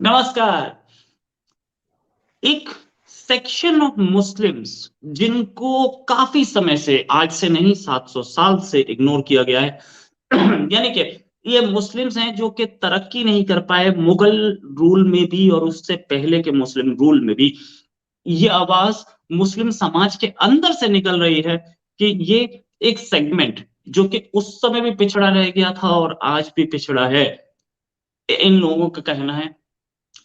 नमस्कार। एक section of Muslims जिनको काफी समय से, आज से नहीं 700 साल से इग्नोर किया गया है यानी कि ये मुस्लिम्स हैं जो कि तरक्की नहीं कर पाए मुगल रूल में भी और उससे पहले के मुस्लिम रूल में भी। ये आवाज मुस्लिम समाज के अंदर से निकल रही है कि ये एक सेगमेंट जो कि उस समय भी पिछड़ा रह गया था और आज भी पिछड़ा है। इन लोगों का कहना है,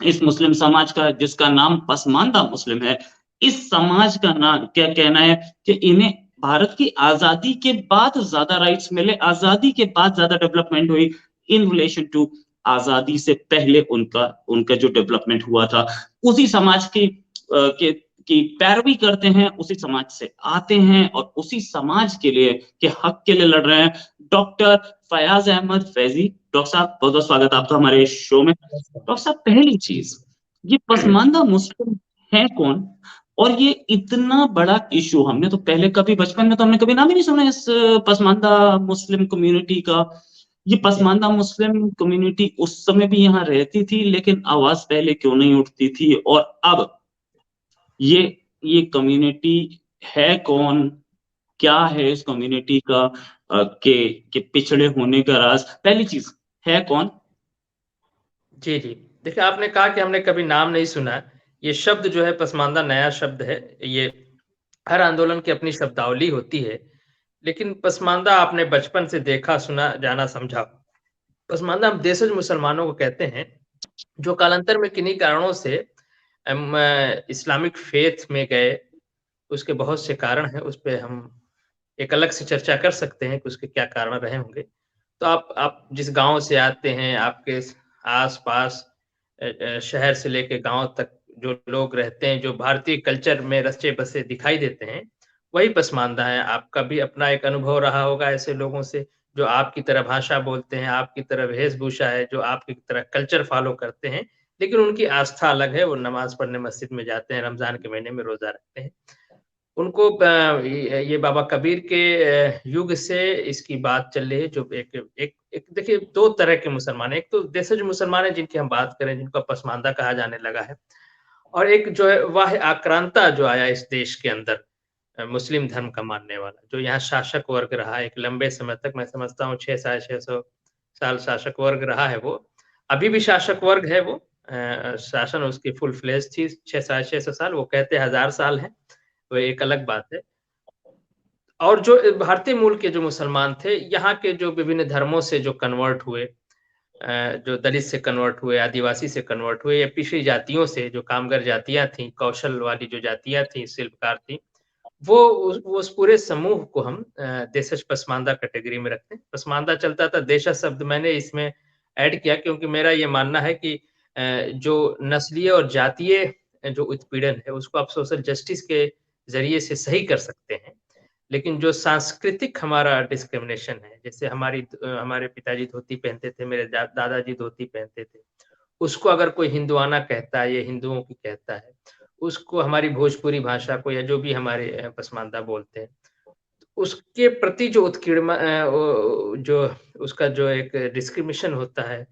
इस मुस्लिम समाज का जिसका नाम पसमानदा मुस्लिम है, इस समाज का नाम क्या कहना है कि इन्हें भारत की आजादी के बाद ज्यादा राइट्स मिले, आजादी के बाद ज्यादा डेवलपमेंट हुई इन रिलेशन टू आजादी से पहले उनका उनका जो डेवलपमेंट हुआ था, उसी समाज की पैरवी करते हैं, उसी समाज से आते हैं और उसी समाज के लिए के हक के लिए लड़ रहे हैं। डॉक्टर फयाज अहमद फैजी, डॉक्टर साहब बहुत बहुत स्वागत आपका हमारे शो में। डॉक्टर साहब, पहली चीज, ये पसमानदा मुस्लिम है कौन और ये इतना बड़ा इशू हमने तो पहले कभी बचपन में तो हमने कभी नाम ही नहीं सुना इस पसमानदा मुस्लिम कम्युनिटी का। ये पसमानदा मुस्लिम कम्युनिटी उस समय भी यहाँ रहती थी, लेकिन आवाज पहले क्यों नहीं उठती थी और अब ये ये कम्युनिटी है कौन, क्या है इस कम्युनिटी का के पिछड़े होने का राज? पहली चीज, है कौन? जी, जी। देखिए, आपने कहा कि हमने कभी नाम नहीं सुना। ये शब्द जो है पसमानदा नया शब्द है। ये हर आंदोलन की अपनी शब्दावली होती है। लेकिन पसमानदा आपने बचपन से देखा, सुना, जाना, समझा। पसमानदा हम देशज मुसलमानों को कहते हैं, जो कालांतर में किन्हीं कारणों से इस्लामिक फ़ेथ में गए। उसके बहुत से कारण हैं, उस पे हम एक अलग से चर्चा कर सकते हैं कि उसके क्या कारण रहे होंगे। तो आप जिस गाँव से आते हैं, आपके आस-पास शहर से लेके गाँव तक जो लोग रहते हैं, जो भारतीय कल्चर में रचे-बसे दिखाई देते हैं, वही पसमानदा है। आपका भी अपना एक अनुभव रहा होगा ऐसे लोगों से, जो आपकी तरह भाषा बोलते हैं, आपकी तरह वेशभूषा है, जो आपकी तरह कल्चर फ़ॉलो करते हैं, लेकिन उनकी आस्था अलग है, वो नमाज़ पढ़ने मस्जिद में जाते हैं, रमज़ान के महीने में रोज़ा रखते हैं। उनको ये बाबा कबीर के युग से इसकी बात चल रही है। जो एक एक एक देखिए 2 तरह के मुसलमान हैं। एक तो देशज मुसलमान हैं जिनकी हम बात करें, जिनको पसमानदा कहा जाने लगा है। और एक जो है वह आक्रांता जो आया इस देश के अंदर, मुस्लिम धर्म का मानने वाला, जो यहाँ शासक वर्ग रहा एक लंबे समय तक। मैं समझता हूँ 6 साढ़े 600 साल शासक वर्ग रहा है वो। अभी भी शासक वर्ग है वो। शासन उसकी फुल फ्लेज थी 6 साढ़े 600 साल, वो कहते हैं 1000 साल है, वो एक अलग बात है। और जो भारतीय मूल के जो मुसलमान थे, यहाँ के जो विभिन्न धर्मों से जो कन्वर्ट हुए, जो दलित से कन्वर्ट हुए, आदिवासी से कन्वर्ट हुए या पिछड़ी जातियों से, जो कामगर जातियाँ थीं, कौशल वाली जो जातियाँ थीं, शिल्पकार थीं, वो उस पूरे समूह को हम देशज पसमानदा कैटेगरी में रखते हैं। पसमानदा चलता था, देशज शब्द मैंने इसमें ऐड किया क्योंकि मेरा ये मानना है कि जो नस्लीय और जातीय जो उत्पीड़न है, उसको आप सोशल जस्टिस के ज़रिए से सही कर सकते हैं। लेकिन जो सांस्कृतिक हमारा डिस्क्रिमिनेशन है, जैसे हमारे पिताजी धोती पहनते थे, मेरे दादाजी धोती पहनते थे। उसको अगर कोई हिंदुआना कहता है, ये हिंदुओं की कहता है, उसको हमारी भोजपुरी भाषा को या जो भी हमारे पसमानदा बोलते हैं, उसके प्रति जो जो उसका जो एक डिस्क्रिमिनेशन होता है,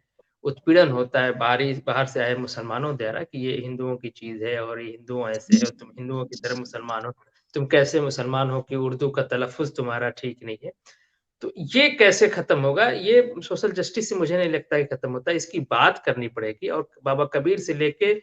उत्पीड़न होता है बाहर से आए मुसलमानों द्वारा कि ये हिंदुओं की चीज़ है और ये हिंदू ऐसे है, तुम हिंदुओं की तरह मुसलमान हो, तुम कैसे मुसलमान हो कि उर्दू का तलफ़्फ़ुज़ तुम्हारा ठीक नहीं है। तो ये कैसे खत्म होगा? ये सोशल जस्टिस से मुझे नहीं लगता कि खत्म होता है, इसकी बात करनी पड़ेगी। और बाबा कबीर से लेके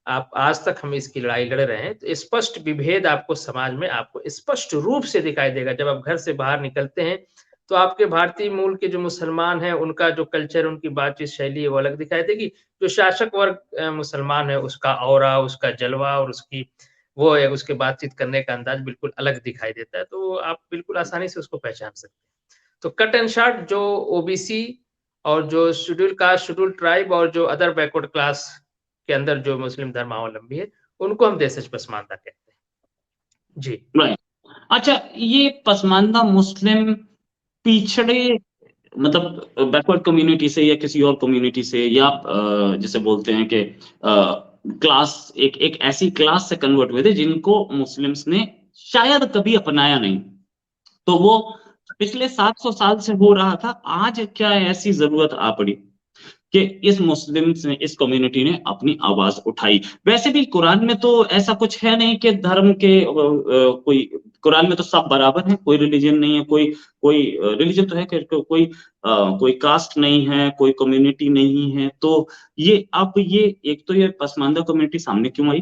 आप आज तक हम इसकी लड़ाई लड़ रहे हैं, तो स्पष्ट विभेद आपको समाज में आपको स्पष्ट रूप से दिखाई देगा। जब आप घर से बाहर निकलते हैं, तो आपके भारतीय मूल के जो मुसलमान हैं, उनका जो कल्चर, उनकी बातचीत शैली है, वो अलग दिखाई देगी। जो शासक वर्ग मुसलमान है, उसका ऑरा, उसका जलवा और वो है, उसके बातचीत करने का अंदाज़ बिल्कुल अलग दिखाई देता है, तो आप बिल्कुल आसानी से उसको पहचान सकते हैं। तो कट एंड शॉर्ट, जो ओबीसी और जो शेड्यूल कास्ट, शेड्यूल ट्राइब और जो अदर बैकवर्ड क्लास के अंदर जो मुस्लिम धर्मावलंबी है, उनको हम देशज पसमानदा कहते हैं। जी। राइट। अच्छा, ये पसमानदा मुस्लिम पिछड़े मतलब बैकवर्ड कम्युनिटी से या किसी और कम्युनिटी से या जिसे बोलते हैं कि क्लास, एक ऐसी क्लास से कन्वर्ट हुए थे जिनको मुस्लिम्स ने शायद कभी अपनाया नहीं, तो वो पिछले 700 साल से हो रहा था। आज क्या ऐसी जरूरत आ पड़ी कि इस मुस्लिम्स ने, इस कम्युनिटी ने अपनी आवाज उठाई। वैसे भी कुरान में तो ऐसा कुछ है नहीं कि धर्म के कोई, कुरान में तो सब बराबर हैं, कोई रिलीजन नहीं है, कोई कोई रिलीजन तो है कि कोई कास्ट नहीं है, कोई कम्युनिटी नहीं है। तो ये अब ये एक तो ये पसमानदा कम्युनिटी सामने क्यों आई?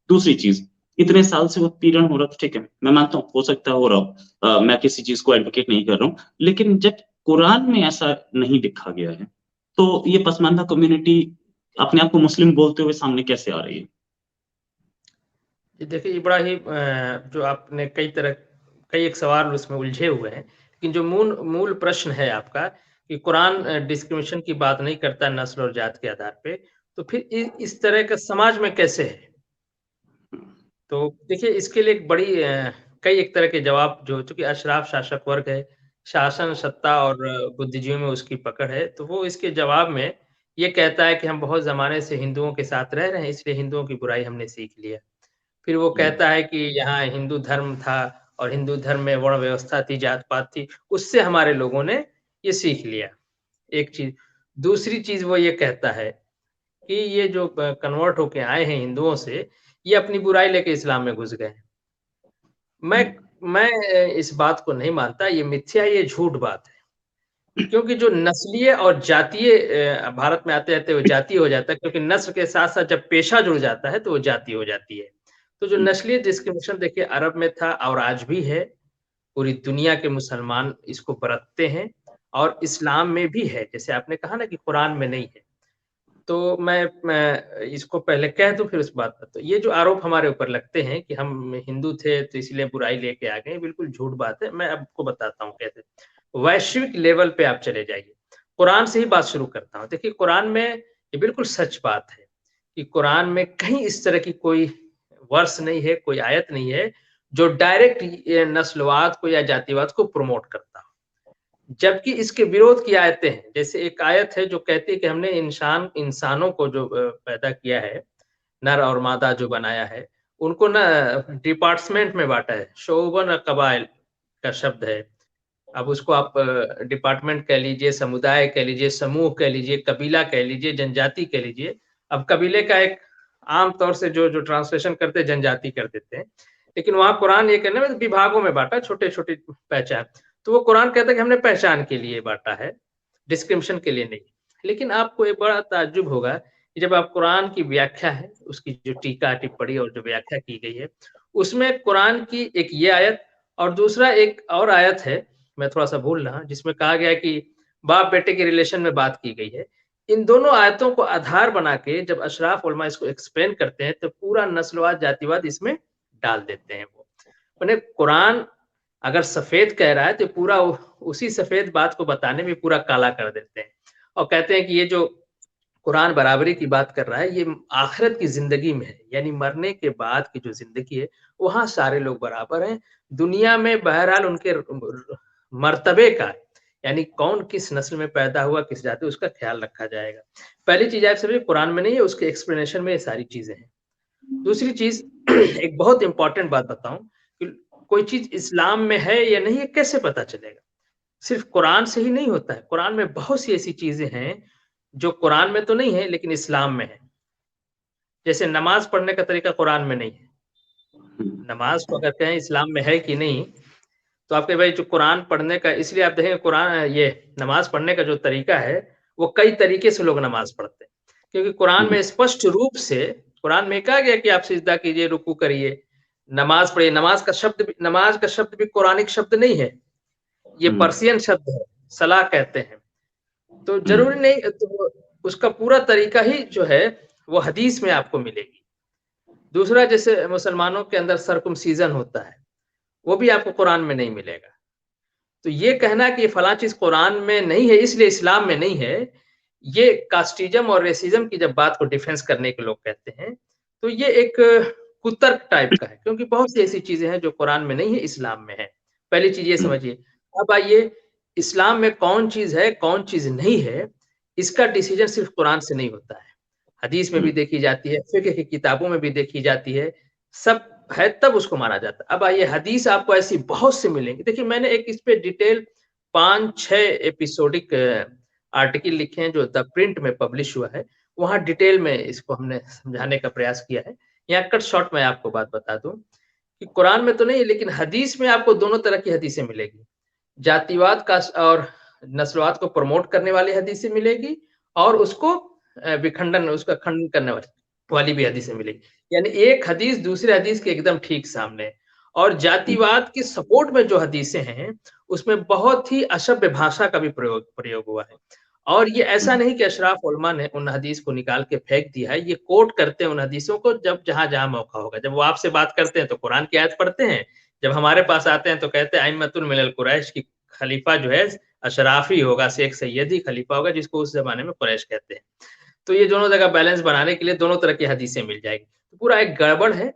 दूसरी चीज, इतने साल से उत्पीड़न हो रहा था, ठीक है, मैं मानता हूँ हो सकता है हो रहा हो, मैं किसी चीज को एडवोकेट नहीं कर रहा हूँ, लेकिन जब कुरान में ऐसा नहीं लिखा गया है तो ये पसमानदा कम्युनिटी अपने आप को मुस्लिम बोलते हुए सामने कैसे आ रही है? ये देखिए, ये बड़ा ही जो आपने कई एक सवाल उसमें उलझे हुए हैं। लेकिन जो मूल मूल प्रश्न है आपका कि कुरान डिस्क्रिमिनेशन की बात नहीं करता नस्ल और जात के आधार पे, तो फिर इस तरह का समाज में कैसे है? तो देखिए, इसके लिए एक बड़ी कई एक तरह के जवाब जो चूँकि अशराफ शासक वर्ग है, शासन, सत्ता और बुद्धिजीवियों में उसकी पकड़ है, तो वो इसके जवाब में ये कहता है कि हम बहुत ज़माने से हिंदुओं के साथ रह रहे हैं, इसलिए हिंदुओं की बुराई हमने सीख लिया। फिर वो हम्म, कहता है कि यहाँ हिंदू धर्म था और हिंदू धर्म में वर्ण व्यवस्था थी, जात-पात थी, उससे हमारे लोगों ने ये सीख लिया, एक चीज़। दूसरी चीज़ वो ये कहता है कि ये जो कन्वर्ट होके आए हैं हिंदुओं से, ये अपनी बुराई लेके इस्लाम में घुस गए हैं। मैं हम्म, मैं इस बात को नहीं मानता, ये मिथ्या, ये झूठ बात है। क्योंकि जो नस्लीय और जातीय भारत में आते-आते वो जातीय हो जाता है क्योंकि नस्ल के साथ-साथ जब पेशा जुड़ जाता है, तो वो जातीय हो जाती है। तो जो हम्म, नस्लीय डिस्क्रिमिनेशन देखिए अरब में था और आज भी है, पूरी दुनिया के मुसलमान इसको बरतते हैं और इस्लाम में भी है, जैसे आपने कहा ना कि कुरान में नहीं है। तो मैं इसको पहले कह दूँ फिर उस बात पर। तो ये जो आरोप हमारे ऊपर लगते हैं कि हम हिंदू थे तो इसलिए बुराई लेके आ गए, बिल्कुल झूठ बात है। मैं आपको बताता हूँ कैसे। वैश्विक लेवल पे आप चले जाइए। कुरान से ही बात शुरू करता हूँ। देखिए कुरान में ये बिल्कुल सच बात है कि कुरान में कहीं इस तरह की कोई वर्स नहीं है, कोई आयत नहीं है, जो डायरेक्ट ये नस्लवाद को या जातिवाद को प्रमोट करता हो। जबकि इसके विरोध की आयतें हैं। जैसे एक आयत है जो कहती है कि हमने इंसानों को जो पैदा किया है, नर और मादा जो बनाया है, उनको ना डिपार्ट्समेंट में बाँटा है। शोबन कबाइल का शब्द है। अब उसको आप डिपार्टमेंट कह लीजिए, समुदाय कह लीजिए, समूह कह लीजिए, कबीला कह लीजिए, जनजाति कह लीजिए। अब कबीले का एक आम तौर से जो जो ट्रांसलेशन करते हैं जनजाति कर देते हैं। लेकिन वहाँ कुरान ये कहना है विभागों में बाँटा, छोटे-छोटे पहचान। तो वो कुरान कहता है कि हमने पहचान के लिए बाँटा है, डिस्क्रिमिनेशन के लिए नहीं। लेकिन आपको एक बड़ा ताज्जुब होगा कि जब आप कुरान की व्याख्या है, उसकी जो टीका, टिप्पणी और जो व्याख्या की गई है, उसमें कुरान की एक ये आयत और दूसरा एक और आयत है, मैं थोड़ा-सा भूल रहा, जिसमें कहा गया है कि बाप-बेटे के रिलेशन में बात की गई है। इन दोनों आयतों को आधार बना के जब अशराफ उलमा इसको एक्सप्लेन करते हैं, तो पूरा नस्लवाद, जातिवाद इसमें डाल देते हैं वो। माने कुरान अगर सफ़ेद कह रहा है, तो पूरा उसी सफ़ेद बात को बताने में पूरा काला कर देते हैं और कहते हैं कि ये जो कुरान बराबरी की बात कर रहा है, ये आखिरत की ज़िंदगी में है, यानी मरने के बाद की जो ज़िंदगी है, वहाँ सारे लोग बराबर हैं। दुनिया में बहरहाल उनके मर्तबे का, यानी कौन किस नस्ल में पैदा हुआ, किस जाति, उसका ख़्याल रखा जाएगा। पहली चीज़ आप समझिए कुरान में नहीं है, उसके एक्सप्लेनेशन में ये सारी चीज़ें हैं। दूसरी चीज़ एक बहुत इम्पोर्टेंट बात बताऊँ कि कोई चीज़ इस्लाम में है या नहीं, ये कैसे पता चलेगा? सिर्फ़ कुरान से ही नहीं होता है। कुरान में बहुत सी ऐसी चीज़ें हैं, जो कुरान में तो नहीं है, लेकिन इस्लाम में है। जैसे नमाज़ पढ़ने का तरीका कुरान में नहीं है। हम्म, नमाज़ को अगर कहें इस्लाम में है कि नहीं, तो आपके भाई जो कुरान पढ़ने का इसलिए आप देखेंगे कुरान ये नमाज़ पढ़ने का जो तरीका है, वो कई तरीके से लोग नमाज़ पढ़ते हैं। क्योंकि कुरान हम्म, में स्पष्ट रूप से कुरान में कहा गया कि आप सिजदा कीजिए, रुकू करिए, नमाज़ पढ़िए। नमाज़ का शब्द भी कुरानिक शब्द नहीं है, ये हम्म, पर्शियन शब्द है, सलाह कहते हैं। तो हम्म, ज़रूरी नहीं तो उसका पूरा तरीका ही जो है, वो हदीस में आपको मिलेगी। दूसरा जैसे मुसलमानों के अंदर सर्कमसिज़न होता है, वो भी आपको कुरान में नहीं मिलेगा। तो ये कहना कि फलाँ चीज़ कुरान में नहीं है इसलिए इस्लाम में नहीं है, ये कास्टिज़्म और रेसिज़्म की जब बात को डिफेंस करने के लोग कहते हैं, तो ये एक कुतर्क टाइप का है क्योंकि बहुत सी ऐसी चीज़ें हैं जो कुरान में नहीं है, इस्लाम में है। पहली चीज़ ये हम्म, समझिए। अब आइए इस्लाम में कौन चीज़ है, कौन चीज़ नहीं है, इसका डिसीज़न सिर्फ़ कुरान से नहीं होता है। हदीस में भी हम्म, देखी जाती है, फ़िक़्ह की किताबों में भी देखी जाती है, सब है तब उसको माना जाता है। अब आइए हदीस आपको ऐसी बहुत सी मिलेंगी। देखिए मैंने एक इस पे डिटेल 5-6 एपिसोडिक आर्टिकल लिखे हैं जो द प्रिंट में पब्लिश हुआ है, वहाँ डिटेल में इसको हमने समझाने का प्रयास किया है। यहाँ कट शॉर्ट में आपको बात बता दूँ कि कुरान में तो नहीं लेकिन हदीस में आपको दोनों तरह की हदीसें मिलेगी। जातिवाद का और नस्लवाद को प्रमोट करने वाली हदीसें मिलेगी और उसको विखंडन उसका खंडन करने वाली भी हदीसें मिलेगी। यानी एक हदीस दूसरे हदीस के एकदम ठीक सामने है। और जातिवाद के सपोर्ट में जो हदीसें हैं, उसमें बहुत ही असभ्य भाषा का भी प्रयोग प्रयोग हुआ है। और ये ऐसा नहीं कि अशराफ उलमा ने उन हदीस को निकाल के फेंक दिया है, ये कोट करते हैं उन हदीसों को जब जहाँ-जहाँ मौका होगा। जब वो आपसे बात करते हैं तो कुरान की आयत पढ़ते हैं, जब हमारे पास आते हैं तो कहते हैं अइम्मतुल मिनल कुरैश की खलीफा जो है अशराफ ही होगा, शेख सैयद ही खलीफा होगा जिसको उस ज़माने में कुरैश कहते हैं। तो ये दोनों जगह बैलेंस बनाने के लिए दोनों तरह की हदीसें मिल जाएगी। तो पूरा एक गड़बड़ है।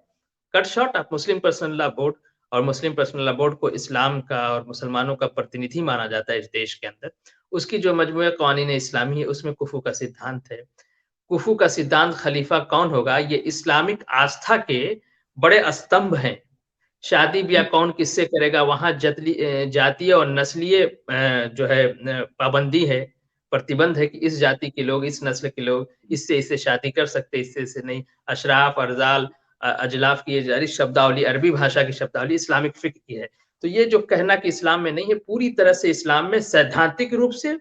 कट शॉर्ट आप मुस्लिम पर्सनल लॉ बोर्ड और मुस्लिम पर्सनल लॉ बोर्ड को इस्लाम का और मुसलमानों का प्रतिनिधि माना जाता है इस देश के अंदर। उसकी जो मजमूआ कानून इस्लामी है उसमें कुफू का सिद्धांत है। कुफू का सिद्धांत खलीफा कौन होगा ये इस्लामिक आस्था के बड़े स्तंभ हैं। शादी-ब्याह कौन किससे करेगा वहाँ जातीय और नस्लीय जो है पाबंदी है, प्रतिबंध है कि इस जाति के लोग, इस नस्ल के लोग इससे शादी कर सकते हैं, इससे नहीं। अशराफ, अरज़ाल अजलाफ की ये जारी शब्दावली अरबी भाषा की शब्दावली इस्लामिक फ़िक्र की है। तो ये जो कहना कि इस्लाम में नहीं है, पूरी तरह से इस्लाम में सैद्धांतिक रूप से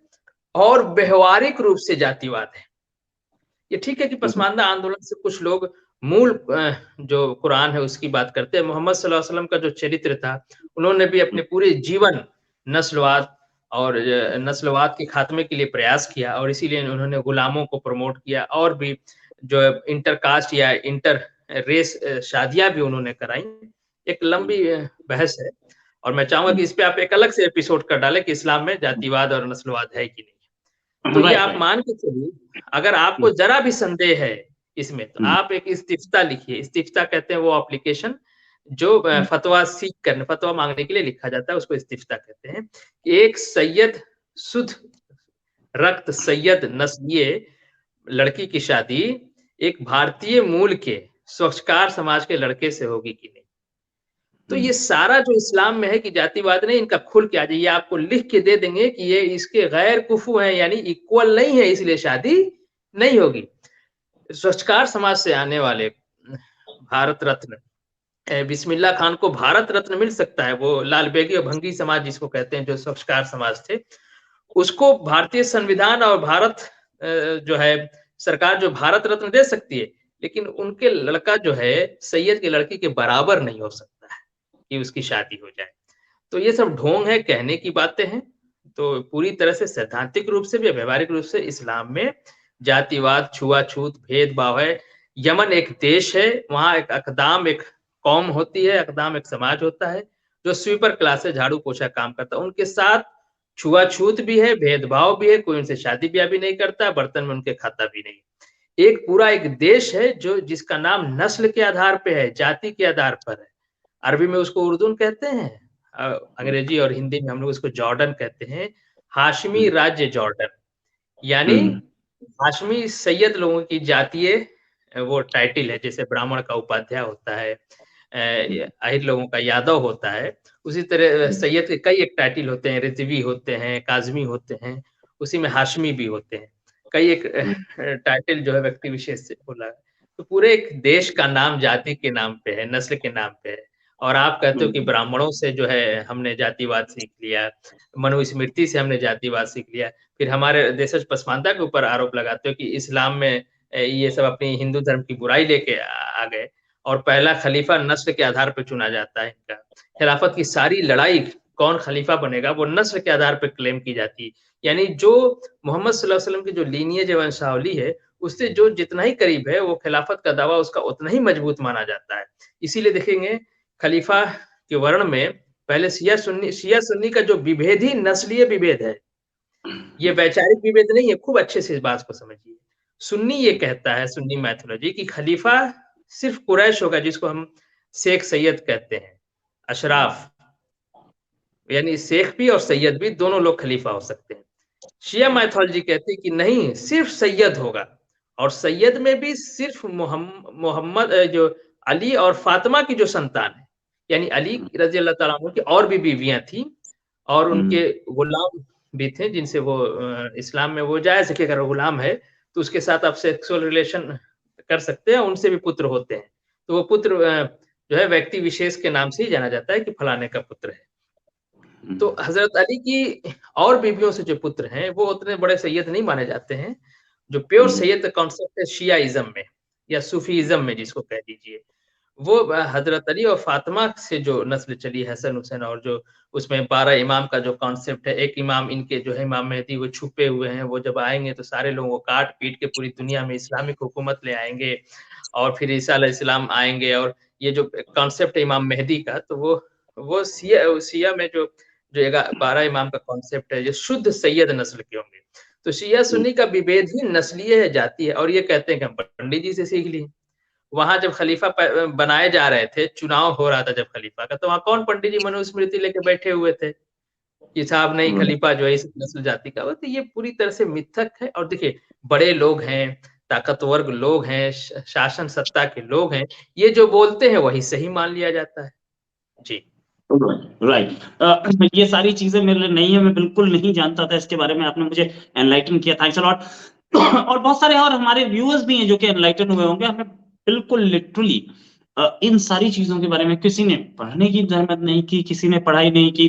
और व्यावहारिक रूप से जातिवाद है। ये ठीक है कि पसमानदा आंदोलन से कुछ लोग मूल जो कुरान है उसकी बात करते हैं। मोहम्मद सल्लल्लाहु अलैहि वसल्लम का जो चरित्र था, उन्होंने भी अपने पूरे जीवन नस्लवाद और नस्लवाद के खात्मे के लिए प्रयास किया और इसीलिए उन्होंने गुलामों को प्रमोट किया और भी जो इंटरकास्ट या इंटर रेस शादियाँ भी उन्होंने कराई। एक लंबी बहस है और मैं चाहूँगा कि इस पे आप एक अलग से एपिसोड कर डालें कि इस्लाम में जातिवाद और नस्लवाद है कि नहीं। तो ये आप मान के चलिए, अगर आपको ज़रा भी संदेह है इसमें, तो आप एक इस्तिफ्ता लिखिए। इस्तिफ्ता कहते हैं वो एप्लीकेशन जो फतवा माँगने के लिए लिखा जाता है, उसको इस्तिफ्ता कहते हैं। एक सैयद शुद्ध रक्त सैयद नस्लीय लड़की की शादी एक भारतीय मूल के स्वच्छकार समाज के लड़के से होगी कि नहीं। तो ये सारा जो इस्लाम में है कि जातिवाद नहीं, इनका खुल के आ जाइए, आपको लिख के दे देंगे कि ये इसके गैर कुफू हैं, यानी इक्वल नहीं है, इसलिए शादी नहीं होगी। स्वच्छकार समाज से आने वाले भारत रत्न बिस्मिल्लाह खान को भारत रत्न मिल सकता है। वो लाल बेगी और भंगी समाज जिसको कहते हैं, जो स्वच्छकार समाज थे, उसको भारतीय संविधान और भारत जो है सरकार जो भारत रत्न दे सकती है, लेकिन उनके लड़का जो है सैयद की लड़की के बराबर नहीं हो सकता है कि उसकी शादी हो जाए। तो ये सब ढोंग है, कहने की बातें हैं। तो पूरी तरह से सैद्धांतिक रूप से भी व्यवहारिक रूप से इस्लाम में जातिवाद, छुआछूत, भेदभाव है। यमन एक देश है, वहाँ एक अक़दाम एक कौम होती है, अक़दाम एक समाज होता है, जो स्वीपर क्लास है, झाड़ू-पोछा काम करता है। उनके साथ छुआछूत भी है, भेदभाव भी है, कोई उनसे शादी-ब्याह भी नहीं करता, बर्तन में उनके खाता भी नहीं। एक पूरा एक देश है जो जिसका नाम नस्ल के आधार पे है, जाति के आधार पर है। अरबी में उसको उर्दून कहते हैं, अंग्रेजी और हिंदी में हम लोग उसको जॉर्डन कहते हैं। हाशमी राज्य जॉर्डन, यानी हाशमी सैयद लोगों की जातीय वो टाइटल है, जैसे ब्राह्मण का उपाध्याय होता है, आहिर लोगों का यादव होता है, उसी तरह सैयद के कई एक टाइटल होते हैं, रिज़वी होते हैं, काज़मी होते हैं, उसी में हाशमी भी होते हैं। कई एक टाइटल जो है व्यक्ति विशेष से बोला है। तो पूरे एक देश का नाम जाति के नाम पे है, नस्ल के नाम पे है। और आप कहते हो कि ब्राह्मणों से जो है हमने जातिवाद सीख लिया, मनुस्मृति से हमने जातिवाद सीख लिया, फिर हमारे देशज पसमानदा के ऊपर आरोप लगाते हो कि इस्लाम में ये सब अपनी हिंदू धर्म की बुराई लेके आ गए और पहला खलीफा नस्ल के आधार पे चुना जाता है इनका। खिलाफत की सारी लड़ाई कौन खलीफा बनेगा वो नस्ल के आधार पे क्लेम की जाती है। यानी जो मोहम्मद सल्लल्लाहु अलैहि वसल्लम की जो लीनिएज वंशावली है, उससे जो जितना ही करीब है वो खिलाफत का दावा उसका उतना ही मजबूत माना जाता है। इसीलिए देखेंगे खलीफा के वर्ण में पहले शिया सुन्नी का जो विभेद ही नस्लीय विभेद है, ये वैचारिक विभेद नहीं है, खूब अच्छे से इस बात को समझिए। सुन्नी ये कहता है, सुन्नी मैथोलॉजी कि खलीफा सिर्फ कुरैश होगा जिसको हम शेख सैयद कहते हैं, अशराफ, यानी शेख भी और सैयद भी दोनों लोग खलीफा हो सकते हैं। शिया मैथोलॉजी कहती है कि नहीं, सिर्फ सैयद होगा और सैयद में भी सिर्फ मोहम्मद जो अली और फातिमा की जो संतान है, यानी अली रज़ी अल्लाह तआला अन्हु की और भी बीवियां थी और उनके गुलाम भी थे जिनसे वो इस्लाम में वो जायज़ है कि अगर वो गुलाम है, तो उसके साथ आप सेक्सुअल रिलेशन कर सकते हैं, उनसे भी पुत्र होते हैं। तो वो पुत्र जो है व्यक्ति विशेष के नाम से ही जाना जाता है कि फलाने का पुत्र है। तो हज़रत अली की और बीवियों से जो पुत्र हैं, वो उतने बड़े सैयद नहीं माने जाते हैं। जो प्योर सैयद कॉन्सेप्ट है शियाइज़्म में या सूफ़ीइज़्म में जिसको कह लीजिए। वो हज़रत अली और फ़ातिमा से जो नस्ल चली हसन-हुसैन और जो उसमें 12 इमाम का जो कॉन्सेप्ट है, एक इमाम इनके जो है इमाम मेहदी वो छुपे हुए हैं, वो जब आएँगे तो सारे लोगों को काट-पीट के पूरी दुनिया में इस्लामिक हुकूमत ले आएँगे और फिर ईसा अलैहिस्सलाम आएँगे और ये जो कॉन्सेप्ट है इमाम मेहदी का तो वो शिया में जो जो 12 इमाम का कॉन्सेप्ट है, ये शुद्ध सैयद नस्ल के होंगे। तो शिया सुन्नी का विभेद ही नस्लीय है, जाती है और ये कहते हैं कि हम पंडित जी से सीख लिए। वहाँ जब खलीफा बनाए जा रहे थे, चुनाव हो रहा था जब खलीफा का, तो वहाँ कौन पंडित जी मनुस्मृति लेके बैठे हुए थे, कि साहब नहीं खलीफा जो है इस नस्ल जाति का हो, तो ये पूरी तरह से मिथक है और देखिए बड़े लोग हैं, ताकतवर लोग हैं, शासन सत्ता के लोग हैं, ये जो बोलते हैं वही सही मान लिया जाता है। जी। राइट। ये सारी चीजें मेरे लिए नहीं है, मैं बिल्कुल नहीं जानता था इसके बारे में, आपने मुझे एनलाइटन किया, थैंक्स अ लॉट। और बहुत सारे और हमारे व्यूअर्स भी हैं जो कि एनलाइटन हुए होंगे, हमें बिल्कुल लिटरली इन सारी चीजों के बारे में किसी ने पढ़ने की जहमत नहीं की, किसी ने पढ़ाई नहीं की।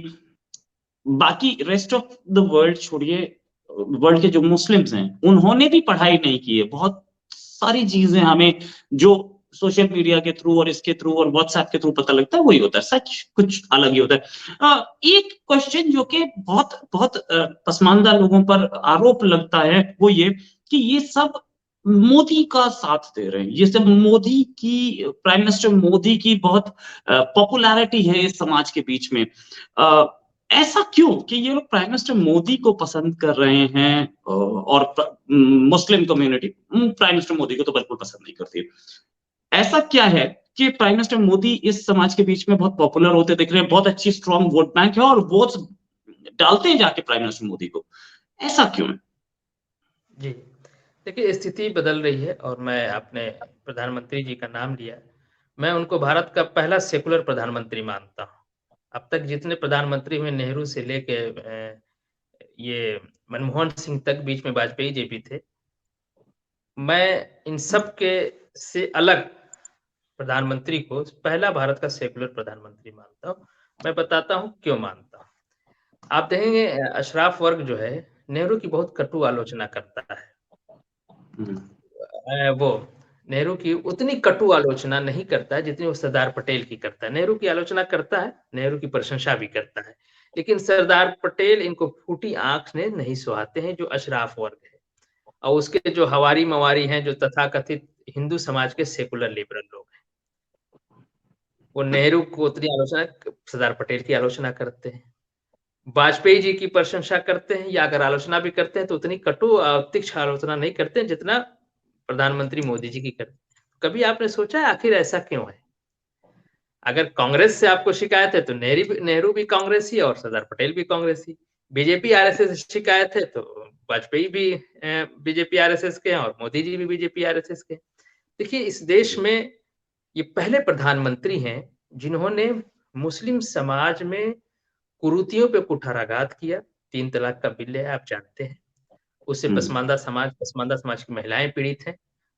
बाकी रेस्ट ऑफ द वर्ल्ड छोड़िए, वर्ल्ड के जो मुस्लिम्स हैं उन्होंने भी पढ़ाई नहीं की है। बहुत सारी चीजें हमें जो सोशल मीडिया के थ्रू और इसके थ्रू और व्हाट्सएप के थ्रू पता लगता है वही होता है, सच कुछ अलग ही होता है। एक क्वेश्चन जो कि बहुत बहुत पसमानदा लोगों पर आरोप लगता है वो ये कि ये सब मोदी का साथ दे रहे हैं, ये सब मोदी की, प्राइम मिनिस्टर मोदी की बहुत पॉपुलैरिटी है इस समाज के बीच में। ऐसा क्यों कि ये लोग प्राइम मिनिस्टर मोदी को पसंद कर रहे हैं और Muslim community prime minister Modi को तो बिल्कुल पसंद नहीं करती। ऐसा क्या है कि प्राइम मिनिस्टर मोदी इस समाज के बीच में बहुत पॉपुलर होते दिख रहे हैं, बहुत अच्छी स्ट्रॉन्ग वोट बैंक है और वोट्स डालते हैं जाके प्राइम मिनिस्टर मोदी को, ऐसा क्यों है? जी। देखिए स्थिति बदल रही है और मैं आपने प्रधानमंत्री जी का नाम लिया। मैं उनको भारत का पहला सेकुलर प्रधानमंत्री मानता हूँ। अब तक जितने प्रधानमंत्री हुए नेहरू से लेके ये मनमोहन सिंह तक, बीच में वाजपेयी जी भी थे। मैं इन सब के से अलग प्रधानमंत्री को पहला भारत का सेकुलर प्रधानमंत्री मानता हूँ। मैं बताता हूँ क्यों मानता हूँ। आप देखेंगे अशराफ वर्ग जो है नेहरू की बहुत कटु आलोचना करता है। वो नेहरू की उतनी कटु आलोचना नहीं करता है जितनी वो सरदार पटेल की करता है। नेहरू की आलोचना करता है, नेहरू की प्रशंसा भी करता है। लेकिन सरदार पटेल इनको फूटी आँख से नहीं सुहाते हैं जो अशराफ वर्ग है। और उसके जो हवारी-मवारी हैं, जो तथाकथित हिंदू समाज के सेकुलर लिबरल लोग हैं। वो नेहरू को उतनी आलोचना सरदार पटेल की आलोचना करते हैं। वाजपेयी जी की प्रशंसा करते हैं या अगर आलोचना भी करते हैं तो उतनी कटु तीक्ष्ण आलोचना नहीं करते हैं जितना प्रधानमंत्री मोदी जी की करते हैं। कभी आपने सोचा है आखिर ऐसा क्यों है? अगर कांग्रेस से आपको शिकायत है तो नेहरू भी कांग्रेसी और सरदार पटेल भी कांग्रेसी। बीजेपी आरएसएस से शिकायत है तो वाजपेयी भी बीजेपी आरएसएस के हैं और मोदी जी भी बीजेपी आरएसएस के हैं। देखिए इस देश में ये पहले प्रधानमंत्री हैं जिन्होंने मुस्लिम समाज में कुरीतियों पे कुठाराघात किया। 3 तलाक का बिल है, आप जानते हैं। उससे पसमानदा समाज की महिलाएँ पीड़ित हैं।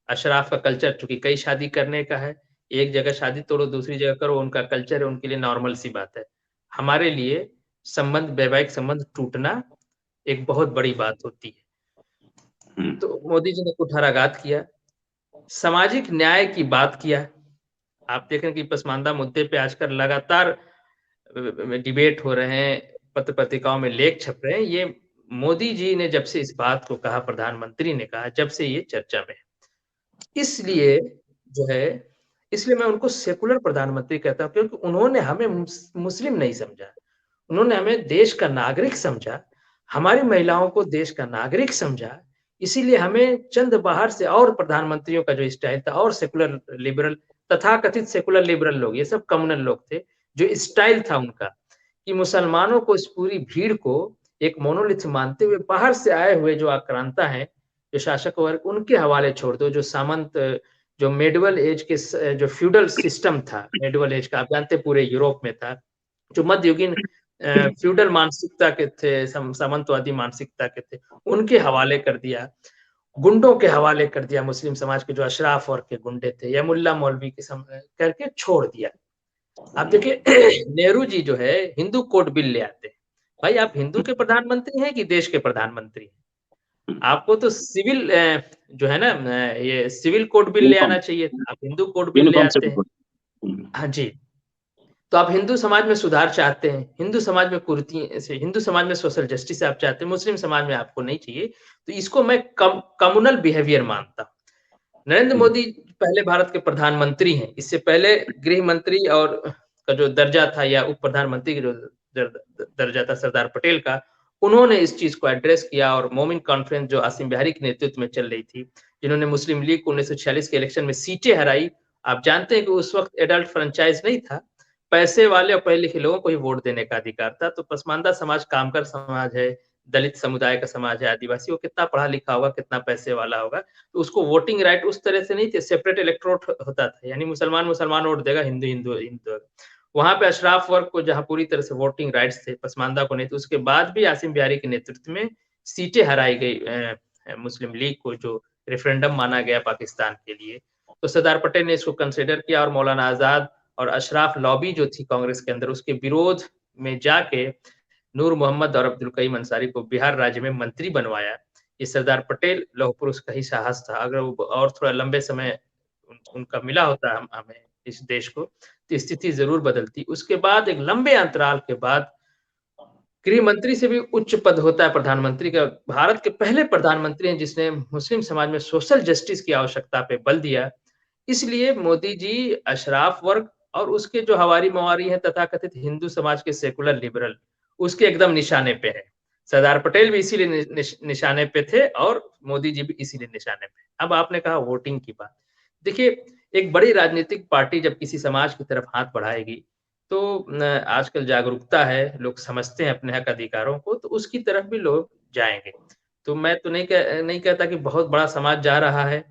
अशराफ का कल्चर चूँकि कई शादी करने का है, एक जगह शादी तोड़ो, दूसरी जगह करो, उनका कल्चर है, उनके लिए नॉर्मल सी बात है। हमारे लिए वैवाहिक संबंध टूटना एक बहुत बड़ी बात होती है। तो मोदी जी ने कुठाराघात किया, सामाजिक न्याय की बात किया। आप देख रहे हैं कि पसमानदा मुद्दे पे आजकल लगातार डिबेट हो रहे हैं, पत्र-पत्रिकाओं में लेख छप रहे हैं। ये मोदी जी ने जब से इस बात को कहा, प्रधानमंत्री ने कहा, जब से ये चर्चा में है। इसलिए जो है इसलिए मैं उनको सेकुलर प्रधानमंत्री कहता हूँ क्योंकि उन्होंने हमें मुस्लिम नहीं समझा। उन्होंने हमें देश का नागरिक समझा, हमारी महिलाओं को देश का नागरिक समझा। इसीलिए हमें चंद बाहर से और प्रधानमंत्रियों का जो स्टाइल था और सेकुलर लिबरल तथाकथित सेकुलर लिबरल लोग, ये सब कम्युनल लोग थे, जो स्टाइल था उनका कि मुसलमानों को, इस पूरी भीड़ को एक मोनोलिथ मानते हुए बाहर से आए हुए जो आक्रांता हैं, जो शासक वर्ग, उनके हवाले छोड़ दो। जो सामंत, जो मेडिवल एज के जो फ्यूडल सिस्टम था, मेडिवल एज का आप जानते हैं पूरे यूरोप में था, जो मध्ययुगीन फ्यूडल मानसिकता के थे, सामंतवादी मानसिकता के थे, उनके हवाले कर दिया, गुंडों के हवाले कर दिया, मुस्लिम समाज के जो अशराफ वर्ग के गुंडे थे या मुल्ला मौलवी के करके छोड़ दिया। आप देखिए नेहरू जी जो है हिंदू कोड बिल ले आते हैं। भाई आप हिंदू के प्रधानमंत्री हैं कि देश के प्रधानमंत्री हैं? आपको तो सिविल जो है ना ये सिविल कोड बिल ले यूनिफॉर्म आना चाहिए था। आप हिंदू कोड बिल ले यूनिफॉर्म आते हैं। हाँ जी। तो आप हिंदू समाज में सुधार चाहते हैं, हिंदू समाज में कुरीति से हिंदू समाज में सोशल जस्टिस आप चाहते हैं, मुस्लिम समाज में आपको नहीं चाहिए। तो इसको मैं कम्युनल बिहेवियर मानता हूँ। नरेंद्र मोदी पहले भारत के प्रधानमंत्री हैं। इससे पहले गृह मंत्री और का जो दर्जा था या उप प्रधानमंत्री का जो दर्जा था सरदार पटेल का, उन्होंने इस चीज को एड्रेस किया और मोमिन कॉन्फ्रेंस जो आसिम बिहारी के नेतृत्व में चल रही थी, जिन्होंने मुस्लिम लीग को 1946 के इलेक्शन में सीटें हराई। आप जानते हैं कि उस वक्त एडल्ट फ्रेंचाइज नहीं था, पैसे वाले और पढ़े लिखे लोगों को ही वोट देने का अधिकार था। तो पसमानदा समाज कामगार समाज है, दलित समुदाय का समाज है, आदिवासी, वो कितना पढ़ा लिखा होगा, कितना पैसे वाला होगा, तो उसको वोटिंग राइट उस तरह से नहीं थे, सेपरेट इलेक्टोरेट होता था, यानी मुसलमान मुसलमान वोट देगा, हिंदू हिंदू हिंदू। वहां पे अशराफ वर्ग को जहां पूरी तरह से वोटिंग राइट्स थे, पसमानदा को नहीं, तो उसके बाद भी आसिम बिहारी के नेतृत्व में सीटें हराई गई मुस्लिम लीग को, जो रेफरेंडम माना गया पाकिस्तान के लिए। तो सरदार पटेल ने इसको कंसिडर किया और मौलाना आजाद और अशराफ लॉबी जो थी कांग्रेस के अंदर, उसके विरोध में जाके नूर मोहम्मद और अब्दुल कईम अंसारी को बिहार राज्य में मंत्री बनवाया। ये सरदार पटेल लौह पुरुष का ही साहस था। अगर वो और थोड़ा लंबे समय उनका मिला होता हमें इस देश को, तो स्थिति जरूर बदलती। उसके बाद एक लंबे अंतराल के बाद गृह मंत्री से भी उच्च पद होता है प्रधानमंत्री का। भारत के पहले प्रधानमंत्री हैं जिसने मुस्लिम समाज में सोशल जस्टिस की आवश्यकता पे बल दिया। इसलिए मोदी जी अशराफ वर्ग और उसके जो हवारी मवारी हैं तथाकथित हिंदू समाज के सेकुलर लिबरल, उसके एकदम निशाने पे है। सरदार पटेल भी इसीलिए निशाने पे थे और मोदी जी भी इसीलिए निशाने पे। अब आपने कहा वोटिंग की बात। देखिए, एक बड़ी राजनीतिक पार्टी जब किसी समाज की तरफ हाथ बढ़ाएगी, तो आजकल जागरूकता है, लोग समझते हैं अपने हक अधिकारों को, तो उसकी तरफ भी लोग जाएँगे। तो मैं तो नहीं कहता कि बहुत बड़ा समाज जा रहा है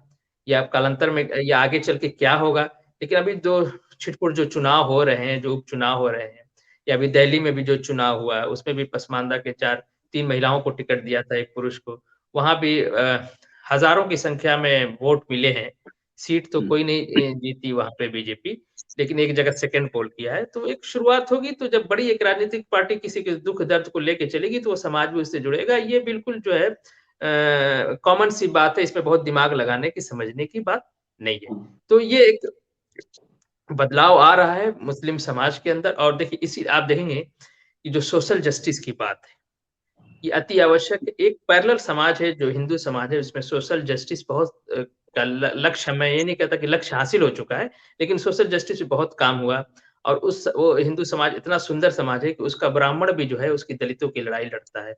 या कालांतर में या आगे चल के क्या होगा, लेकिन अभी जो छिटपुट जो चुनाव हो रहे हैं, जो उपचुनाव हो रहे हैं, या अभी दिल्ली में भी जो चुनाव हुआ है, उसमें भी पसमानदा के 3 महिलाओं को टिकट दिया था, 1 पुरुष को। वहाँ भी हज़ारों की संख्या में वोट मिले हैं। सीट तो कोई नहीं जीती वहाँ पे बीजेपी, लेकिन एक जगह सेकंड पोल किया है। तो एक शुरुआत होगी, तो जब बड़ी एक राजनीतिक पार्टी किसी के दुःख दर्द को लेके चलेगी, तो वो समाज भी उससे जुड़ेगा। ये बिल्कुल जो है कॉमन सी बात है, इसमें बहुत दिमाग लगाने की, समझने की बात नहीं है। तो ये एक बदलाव आ रहा है मुस्लिम समाज के अंदर। और देखिए इसी आप देखेंगे कि जो सोशल जस्टिस की बात है, ये अति आवश्यक है। एक पैरेलल समाज है जो हिंदू समाज है, उसमें सोशल जस्टिस बहुत का लक्ष्य, मैं ये नहीं कहता कि लक्ष्य हासिल हो चुका है, लेकिन सोशल जस्टिस पे बहुत काम हुआ। और उस वो हिंदू समाज इतना सुंदर समाज है कि उसका ब्राह्मण भी जो है उसकी दलितों की लड़ाई लड़ता है।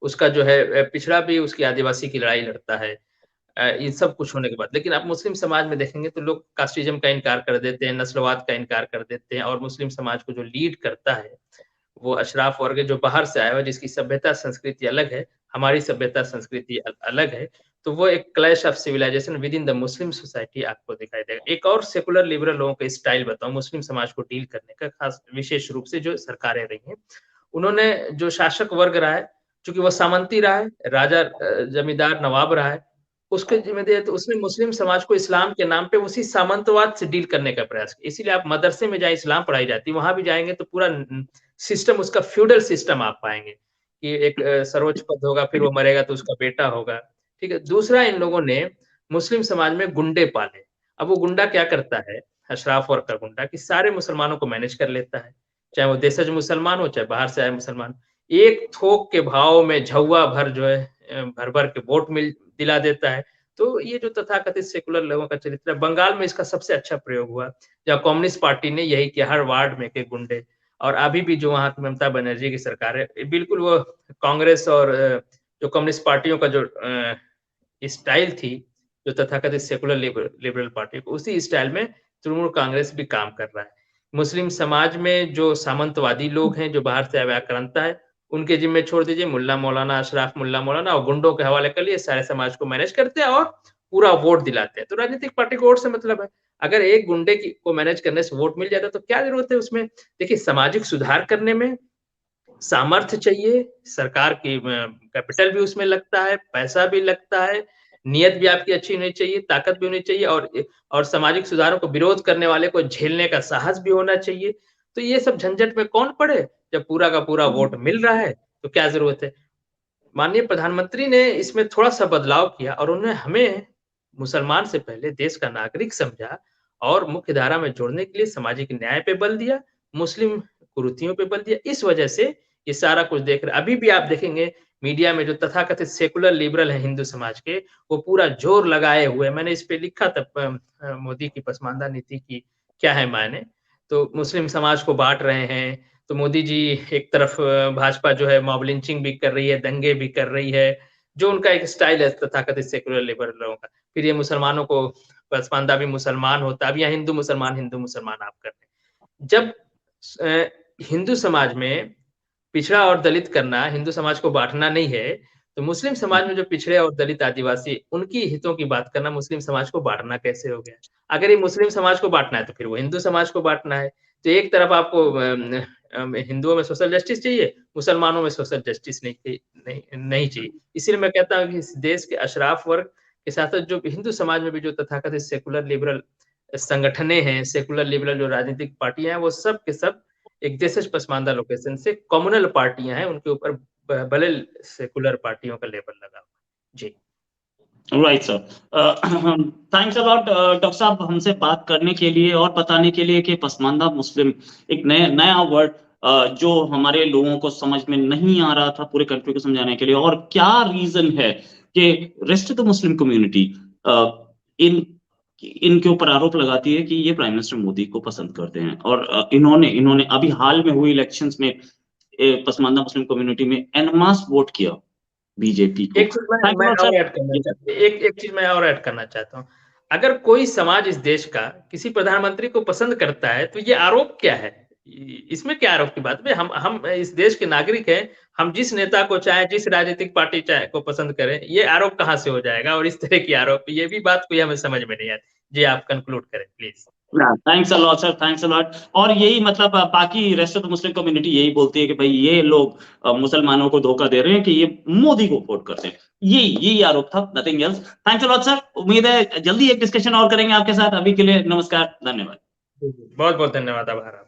उसका जो है पिछड़ा भी उसकी आदिवासी की लड़ाई लड़ता है। ये सब कुछ होने के बाद। लेकिन आप मुस्लिम समाज में देखेंगे तो लोग कास्टिज़्म का इनकार कर देते हैं, नस्लवाद का इनकार कर देते हैं और मुस्लिम समाज को जो लीड करता है, वो अशराफ वर्ग है जो बाहर से आया हुआ है, जिसकी सभ्यता संस्कृति अलग है, हमारी सभ्यता संस्कृति अलग है। तो वो एक clash of civilization within the Muslim society आपको दिखाई देगा। एक और सेकुलर लिबरल लोगों का स्टाइल बताऊँ मुस्लिम समाज को डील करने का, खास विशेष रूप से जो सरकारें रही हैं। उन्होंने जो शासक वर्ग रहा है, चूँकि वो सामंती रहा है, राजा जमींदार नवाब रहा है, उसके ज़िम्मेदारी तो उसने मुस्लिम समाज को इस्लाम के नाम पे उसी सामंतवाद से डील करने का प्रयास किया। इसीलिए आप मदरसे में जहाँ इस्लाम पढ़ाई जाती है, वहाँ भी जाएँगे तो पूरा सिस्टम उसका फ्यूडल सिस्टम आप पाएँगे, कि एक सर्वोच्च पद होगा, फिर वो मरेगा तो उसका बेटा होगा, ठीक है? दूसरा, इन लोगों ने मुस्लिम समाज में गुंडे पाले। अब वो गुंडा क्या करता है, अशराफ वर्ग का गुंडा, कि सारे मुसलमानों को मैनेज कर लेता है, चाहे वो देशज मुसलमान हो, चाहे बाहर से आए मुसलमान। एक थोक के भाव में झौवा भर जो है भर-भर के वोट दिला देता है। तो ये जो तथाकथित सेकुलर लोगों का चरित्र है, बंगाल में इसका सबसे अच्छा प्रयोग हुआ, जहाँ कम्युनिस्ट पार्टी ने यही किया, हर वार्ड में एक गुंडे। और अभी भी जो वहाँ की ममता बनर्जी की सरकार है, बिल्कुल वो कांग्रेस और जो कम्युनिस्ट पार्टियों का जो स्टाइल थी, जो तथाकथित सेकुलर लिबरल पार्टी को, उसी स्टाइल में तृणमूल कांग्रेस भी काम कर रहा है। मुस्लिम समाज में जो सामंतवादी लोग हैं, जो बाहर से आए हुए आक्रांता है, उनके जिम्मे छोड़ दीजिए, मुल्ला मौलाना, अशराफ मुल्ला मौलाना और गुंडों के हवाले कर लिए, सारे समाज को मैनेज करते हैं और पूरा वोट दिलाते हैं। तो राजनीतिक पार्टी को वोट से मतलब है। अगर एक गुंडे को मैनेज करने से वोट मिल जाता है, तो क्या ज़रूरत है उसमें? देखिए, सामाजिक सुधार करने में सामर्थ्य चाहिए, सरकार की कैपिटल भी उसमें लगता है, पैसा भी लगता है, नियत भी आपकी अच्छी होनी चाहिए, ताकत भी होनी चाहिए और सामाजिक सुधारों को विरोध करने वाले को झेलने का साहस भी होना चाहिए। तो ये सब झंझट में कौन पड़े? जब पूरा का पूरा वोट मिल रहा है, तो क्या ज़रूरत है? माननीय प्रधानमंत्री ने इसमें थोड़ा-सा बदलाव किया और उन्होंने हमें मुसलमान से पहले देश का नागरिक समझा और मुख्य धारा में जोड़ने के लिए सामाजिक न्याय पे बल दिया, मुस्लिम कुरीतियों पे बल दिया। इस वजह से ये सारा कुछ देख रहे हैं। अभी भी आप देखेंगे मीडिया में जो तथाकथित सेकुलर लिबरल हैं हिंदू समाज के, वो पूरा ज़ोर लगाए हुए मैंने इस पे लिखा था मोदी की पसमानदा नीति की क्या है मायने। तो मुस्लिम समाज को बाँट रहे हैं, तो मोदी जी एक तरफ भाजपा जो है मॉब लिंचिंग भी कर रही है, दंगे भी कर रही है, जो उनका एक स्टाइल है तथाकथित सेकुलर लिबरल लोगों का। फिर ये मुसलमानों को पसमानदा भी मुसलमान होता है, अब यहाँ हिंदू मुसलमान आप कर रहे हैं। जब हिंदू समाज में पिछड़ा और दलित करना, हिंदू समाज को बाँटना नहीं है, तो मुस्लिम समाज में जो पिछड़े और दलित आदिवासी, उनकी हितों की बात करना मुस्लिम समाज को बाँटना कैसे हो गया? अगर ये मुस्लिम समाज को बाँटना है, तो फिर वो हिंदू समाज को बाँटना है। तो एक तरफ आपको हिंदुओं में सोशल जस्टिस चाहिए, मुसलमानों में सोशल जस्टिस नहीं चाहिए। इसीलिए मैं कहता हूँ कि इस देश के अशराफ वर्ग के साथ-साथ जो हिंदू समाज में भी जो तथाकथित सेकुलर लिबरल संगठनें हैं, सेकुलर लिबरल जो राजनीतिक पार्टियाँ हैं, वो सब के सब एक देशज पसमानदा लोकेशन से कम्युनल पार्टियाँ हैं, उनके ऊपर भले सेकुलर पार्टियों का लेबल लगा हुआ है। जी। Right sir. Thanks a lot doctor साहब हमसे बात करने के लिए और बताने के लिए कि पसमानदा मुस्लिम एक नया वर्ड जो हमारे लोगों को समझ में नहीं आ रहा था पूरे कंट्री को समझाने के लिए और क्या रीजन है कि rest of the Muslim community in इनके ऊपर आरोप लगाती है कि ये प्राइम मिनिस्टर मोदी को पसंद करते हैं और इन्होंने अभी हाल में हुई इलेक्शंस में पसमानदा मुस्लिम कम्युनिटी में एनमास वोट किया बीजेपी को। एक चीज़ मैं और ऐड करना चाहता हूँ एक चीज़ मैं और ऐड करना चाहता हूँ। अगर कोई समाज इस देश का किसी प्रधानमंत्री को पसंद करता है, तो ये आरोप क्या है? इसमें क्या आरोप की बात है? हम इस देश के नागरिक हैं, हम जिस नेता को चाहें, जिस राजनीतिक पार्टी चाहे को पसंद करें, ये आरोप कहाँ से हो जाएगा? और इस तरह की आरोप, ये भी बात कोई हमें समझ में नहीं आती। जी, आप कंक्लूड करें please. Thanks a lot sir, thanks a lot. और यही मतलब बाकी rest of the Muslim community यही बोलती है कि भाई ये लोग मुसलमानों को धोखा दे रहे हैं कि ये मोदी को वोट करते हैं। यही आरोप था, nothing else. Thanks a lot sir, उम्मीद है जल्दी एक डिस्कशन और करेंगे आपके साथ। अभी के लिए नमस्कार, धन्यवाद। बहुत बहुत धन्यवाद, आभार।